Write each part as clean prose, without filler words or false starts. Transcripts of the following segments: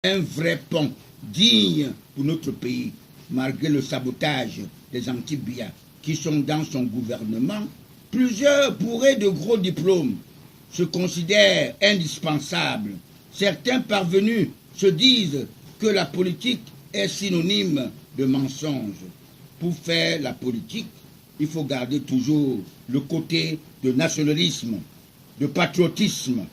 un vrai pont digne pour notre pays, malgré le sabotage des anti-Biya qui sont dans son gouvernement. Plusieurs bourrés de gros diplômes se considèrent indispensables. Certains parvenus se disent que la politique est synonyme de mensonge. Pour faire la politique, il faut garder toujours le côté de nationalisme, de patriotisme,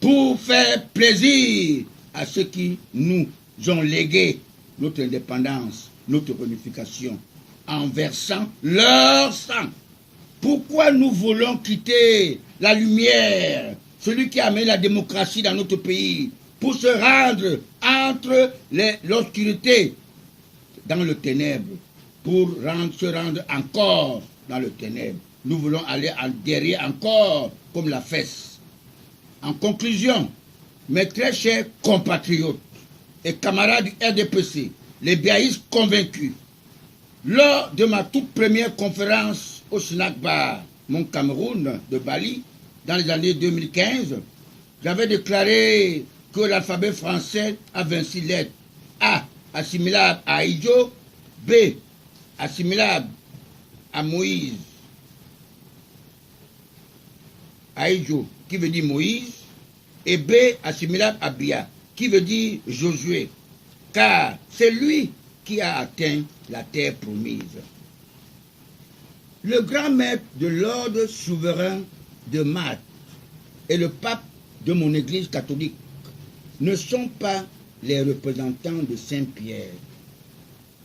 pour faire plaisir à ceux qui nous ont légué notre indépendance, notre réunification, en versant leur sang. Pourquoi nous voulons quitter la lumière, celui qui a amené la démocratie dans notre pays, pour se rendre entre l'obscurité, dans le ténèbre, pour se rendre encore dans le ténèbre. Nous voulons aller derrière encore comme la fesse. En conclusion, mes très chers compatriotes et camarades du RDPC, les biaïstes convaincus, lors de ma toute première conférence au Snack Bar, mon Cameroun de Bali, dans les années 2015, j'avais déclaré que l'alphabet français a 26 lettres. A, assimilable à Aïdjo, B, assimilable à Moïse. Aïdjo, qui veut dire Moïse, et B, assimilable à Biya, qui veut dire Josué, car c'est lui qui a atteint la terre promise. Le grand maître de l'ordre souverain de Malte et le pape de mon église catholique ne sont pas les représentants de Saint-Pierre.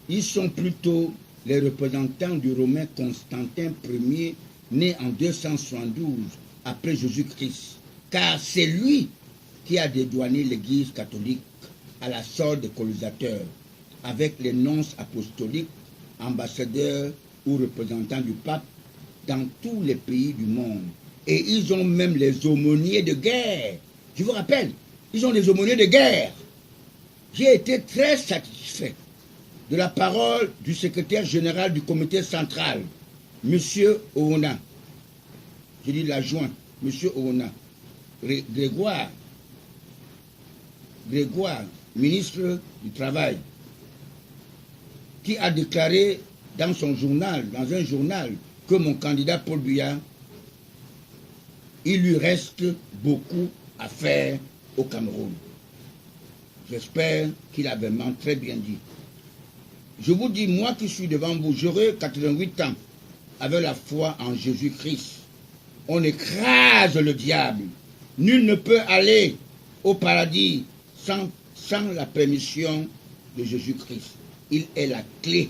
Ils sont plutôt les représentants du Romain Constantin Ier, né en 272 après Jésus-Christ, car c'est lui qui a dédouané l'église catholique à la sorte des colonisateurs, avec les nonces apostoliques, ambassadeurs ou représentants du pape dans tous les pays du monde. Et ils ont même les aumôniers de guerre. Je vous rappelle, ils ont des aumôniers de guerre. J'ai été très satisfait de la parole du secrétaire général du comité central, M. Oona. Je dis l'adjoint, M. Oona. Grégoire, ministre du Travail, qui a déclaré dans son journal, dans un journal, que mon candidat Paul Biya, il lui reste beaucoup à faire au Cameroun. J'espère qu'il a vraiment très bien dit. Je vous dis, moi qui suis devant vous, j'aurai 88 ans avec la foi en Jésus-Christ. On écrase le diable. Nul ne peut aller au paradis sans la permission de Jésus-Christ. Il est la clé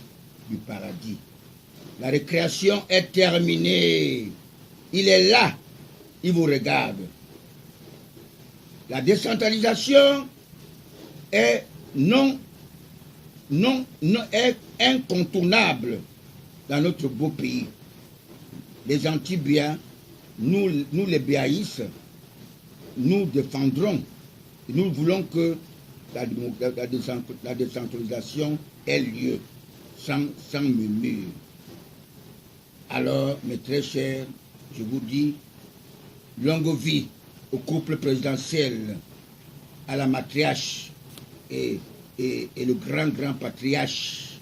du paradis. La récréation est terminée. Il est là. Il vous regarde. La décentralisation est est incontournable dans notre beau pays. Les anti-Biya, nous les biaïstes, nous défendrons. Nous voulons que la décentralisation ait lieu sans murmure. Alors, mes très chers, je vous dis, longue vie au couple présidentiel, à la matriarche et le grand patriarche,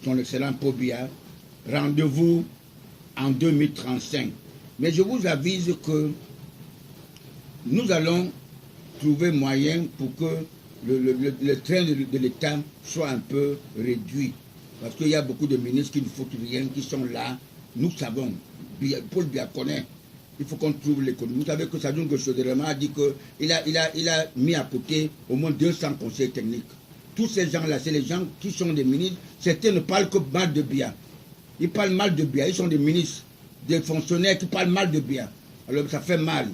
son excellent Paul Biya. Rendez-vous en 2035. Mais je vous avise que nous allons trouver moyen pour que le train de l'État soit un peu réduit. Parce qu'il y a beaucoup de ministres qui ne foutent rien, qui sont là. Nous savons, Paul Biya connaît. Il faut qu'on trouve l'économie. Vous savez que Sadoun Goshoderema a dit qu'il a mis à côté au moins 200 conseils techniques. Tous ces gens-là, c'est les gens qui sont des ministres. Certains ne parlent que mal de Biya. Ils parlent mal de Biya. Ils sont des ministres, des fonctionnaires qui parlent mal de Biya. Alors ça fait mal.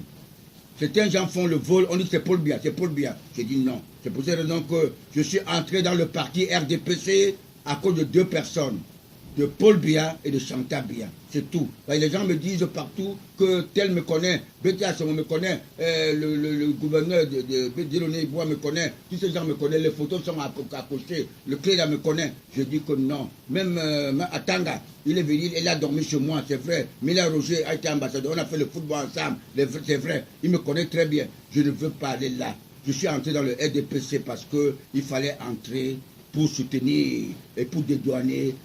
Certains gens font le vol, on dit c'est Paul Biya, c'est Paul Biya. J'ai dit non. C'est pour cette raison que je suis entré dans le parti RDPC à cause de 2 personnes. De Paul Biya et de Chantal Biya. C'est tout. Les gens me disent partout que tel me connaît, Bétia me connaît, le gouverneur de Bédiloné-Bois me connaît, tous ces gens me connaissent, les photos sont accrochées, le clé là me connaît. Je dis que non. Même Atanga, il est venu, il a dormi chez moi, c'est vrai. Mila Roger a été ambassadeur, on a fait le football ensemble, c'est vrai. Il me connaît très bien. Je ne veux pas aller là. Je suis entré dans le RDPC parce qu'il fallait entrer pour soutenir et pour dédouaner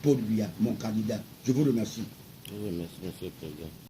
Paul Biya, mon candidat. Je vous remercie. Oui, merci, monsieur le président.